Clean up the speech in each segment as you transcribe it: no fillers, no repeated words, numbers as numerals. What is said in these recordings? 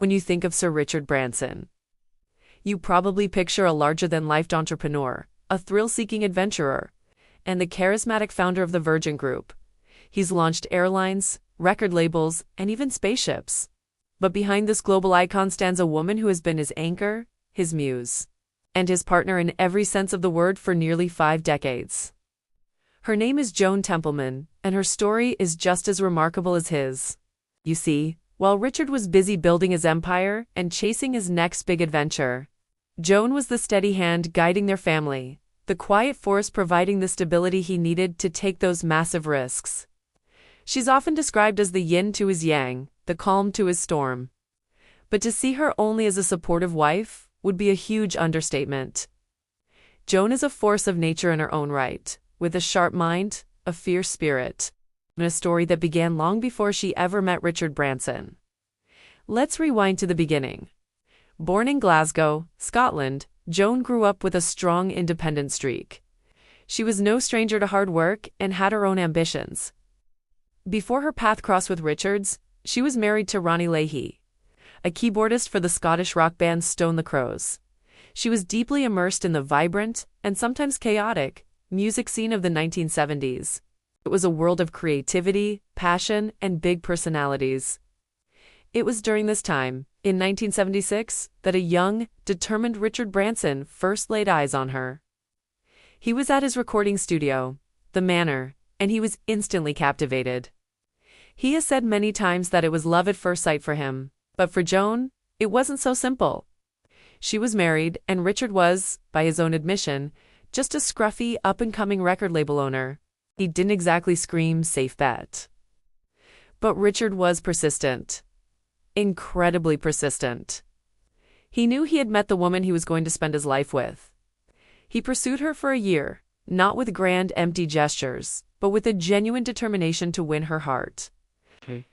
When you think of Sir Richard Branson, you probably picture a larger-than-life entrepreneur, a thrill-seeking adventurer, and the charismatic founder of the Virgin Group. He's launched airlines, record labels, and even spaceships. But behind this global icon stands a woman who has been his anchor, his muse, and his partner in every sense of the word for nearly 5 decades. Her name is Joan Templeman, and her story is just as remarkable as his. You see, while Richard was busy building his empire and chasing his next big adventure, Joan was the steady hand guiding their family, the quiet force providing the stability he needed to take those massive risks. She's often described as the yin to his yang, the calm to his storm. But to see her only as a supportive wife would be a huge understatement. Joan is a force of nature in her own right, with a sharp mind, a fierce spirit, and a story that began long before she ever met Richard Branson. Let's rewind to the beginning. Born in Glasgow, Scotland, Joan grew up with a strong independent streak. She was no stranger to hard work and had her own ambitions. Before her path crossed with Richard's, she was married to Ronnie Leahy, a keyboardist for the Scottish rock band Stone the Crows. She was deeply immersed in the vibrant, and sometimes chaotic, music scene of the 1970s. It was a world of creativity, passion, and big personalities. It was during this time, in 1976, that a young, determined Richard Branson first laid eyes on her. He was at his recording studio, The Manor, and he was instantly captivated. He has said many times that it was love at first sight for him, but for Joan, it wasn't so simple. She was married, and Richard was, by his own admission, just a scruffy, up-and-coming record label owner. He didn't exactly scream, "safe bet." But Richard was persistent. Incredibly persistent. He knew he had met the woman he was going to spend his life with. He pursued her for a year, not with grand, empty gestures, but with a genuine determination to win her heart.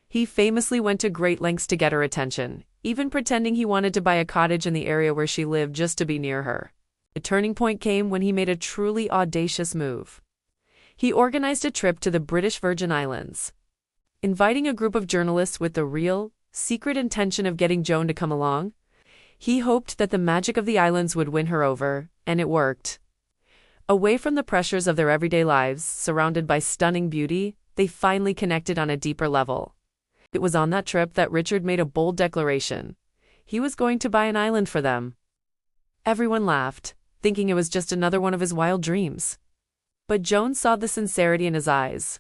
He famously went to great lengths to get her attention, even pretending he wanted to buy a cottage in the area where she lived just to be near her. The turning point came when he made a truly audacious move. He organized a trip to the British Virgin Islands, inviting a group of journalists with the real, secret intention of getting Joan to come along. He hoped that the magic of the islands would win her over, and it worked. Away from the pressures of their everyday lives, surrounded by stunning beauty, they finally connected on a deeper level. It was on that trip that Richard made a bold declaration. He was going to buy an island for them. Everyone laughed, thinking it was just another one of his wild dreams. But Joan saw the sincerity in his eyes.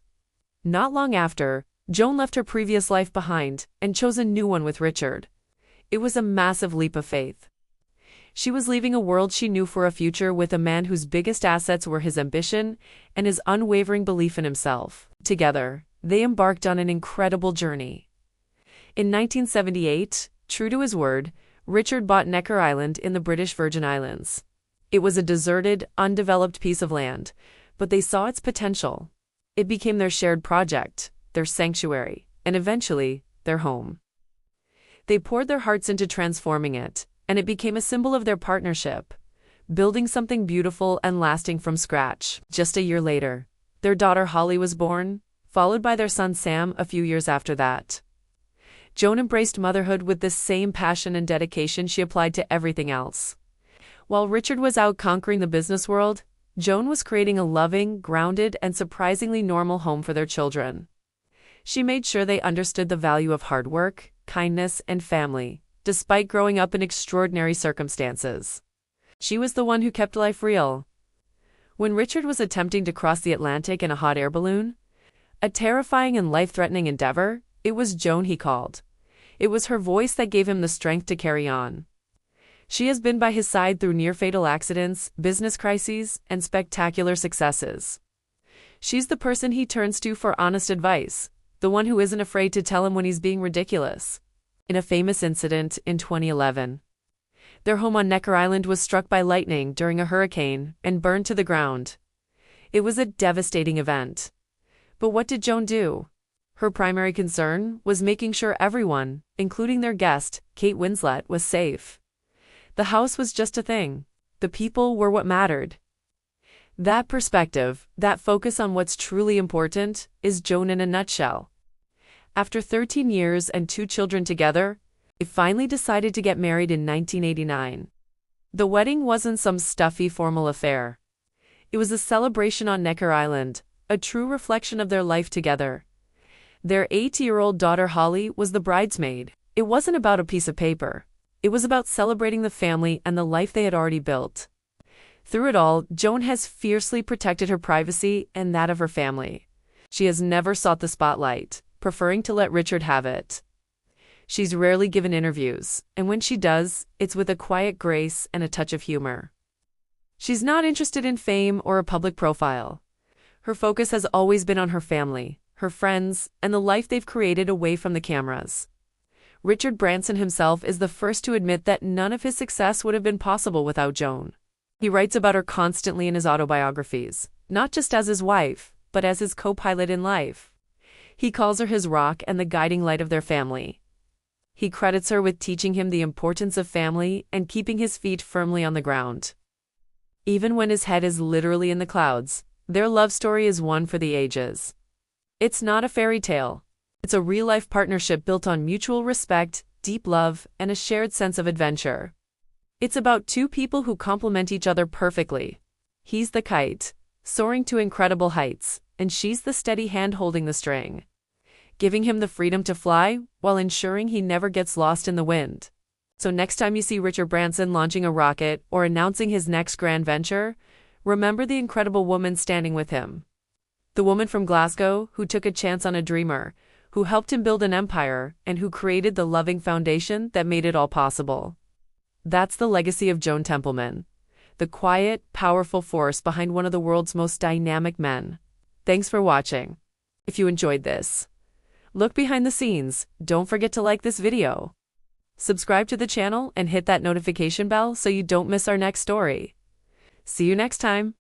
Not long after, Joan left her previous life behind and chose a new one with Richard. It was a massive leap of faith. She was leaving a world she knew for a future with a man whose biggest assets were his ambition and his unwavering belief in himself. Together, they embarked on an incredible journey. In 1978, true to his word, Richard bought Necker Island in the British Virgin Islands. It was a deserted, undeveloped piece of land, but they saw its potential. It became their shared project, their sanctuary, and eventually, their home. They poured their hearts into transforming it, and it became a symbol of their partnership, building something beautiful and lasting from scratch. Just a year later, their daughter Holly was born, followed by their son Sam a few years after that. Joan embraced motherhood with the same passion and dedication she applied to everything else. While Richard was out conquering the business world, Joan was creating a loving, grounded, and surprisingly normal home for their children. She made sure they understood the value of hard work, kindness, and family, despite growing up in extraordinary circumstances. She was the one who kept life real. When Richard was attempting to cross the Atlantic in a hot air balloon, a terrifying and life-threatening endeavor, it was Joan he called. It was her voice that gave him the strength to carry on. She has been by his side through near-fatal accidents, business crises, and spectacular successes. She's the person he turns to for honest advice, the one who isn't afraid to tell him when he's being ridiculous. In a famous incident in 2011, their home on Necker Island was struck by lightning during a hurricane and burned to the ground. It was a devastating event. But what did Joan do? Her primary concern was making sure everyone, including their guest, Kate Winslet, was safe. The house was just a thing. The people were what mattered. That perspective, that focus on what's truly important, is Joan in a nutshell. After 13 years and 2 children together, They finally decided to get married in 1989. The wedding wasn't some stuffy formal affair. It was a celebration on Necker Island, a true reflection of their life together. Their 8-year-old daughter Holly was the bridesmaid. It wasn't about a piece of paper. It was about celebrating the family and the life they had already built. Through it all, Joan has fiercely protected her privacy and that of her family. She has never sought the spotlight, preferring to let Richard have it. She's rarely given interviews, and when she does, it's with a quiet grace and a touch of humor. She's not interested in fame or a public profile. Her focus has always been on her family, her friends, and the life they've created away from the cameras. Richard Branson himself is the first to admit that none of his success would have been possible without Joan. He writes about her constantly in his autobiographies, not just as his wife, but as his co-pilot in life. He calls her his rock and the guiding light of their family. He credits her with teaching him the importance of family and keeping his feet firmly on the ground. Even when his head is literally in the clouds, their love story is one for the ages. It's not a fairy tale. It's a real-life partnership built on mutual respect, deep love, and a shared sense of adventure. It's about two people who complement each other perfectly. He's the kite, soaring to incredible heights, and she's the steady hand holding the string, giving him the freedom to fly while ensuring he never gets lost in the wind. So next time you see Richard Branson launching a rocket or announcing his next grand venture, remember the incredible woman standing with him. The woman from Glasgow who took a chance on a dreamer, who helped him build an empire, and who created the loving foundation that made it all possible. That's the legacy of Joan Templeman, the quiet, powerful force behind one of the world's most dynamic men. Thanks for watching. If you enjoyed this, look behind the scenes, don't forget to like this video. Subscribe to the channel and hit that notification bell so you don't miss our next story. See you next time.